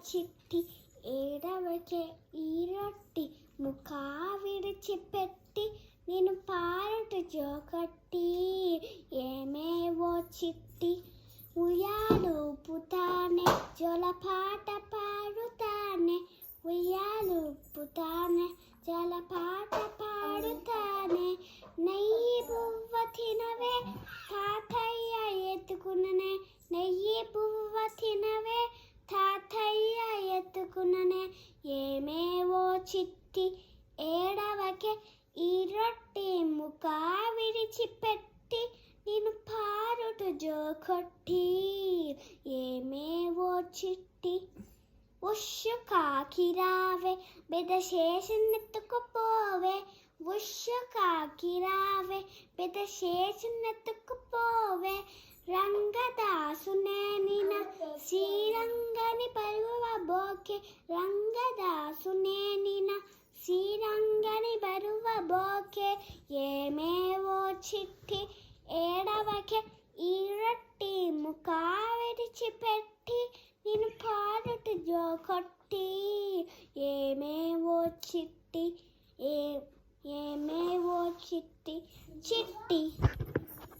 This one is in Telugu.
చిట్టి ఏడవకే ఈ రొట్టి ముఖా విడిచిపెట్టి నేను పారట జోకట్టి ఏమేవో చిట్టి ఉయ్యాలుపుతానే జలపాట పాడుతానే ఉయ్యాలుపుతానే జలపాట పాడుతానే నెయ్యి పువ్వ తినవే తాతయ్య ఎత్తుకుననే నెయ్యి పువ్వ తినవే తాతయ్య ఎత్తుకుననే ఏమేవో చిట్టి ఏడవకే ఈ రొట్టి ముఖా విడిచిపెట్టి నేను పారుట జోకొట్టి ఏమేవో చిట్టి ఉష్షు కాకిరావే బెదశేషనెత్తుకుపోవే ఉష్షు కాకిరావే బెదశేషనెత్తుకుపోవే రంగదాసునే నిన శ్రీరంగని బరువబోకే రంగదాసునే నిన శ్రీరంగని బరువబోకే ఏమేవో చిట్టి ఏడవకే ఈ రొట్టి ముఖా విడిచిపెట్టి నేను పాడుట జోకొట్టి ఏమేవో చిట్టి ఏమేవో చిట్టి చిట్టి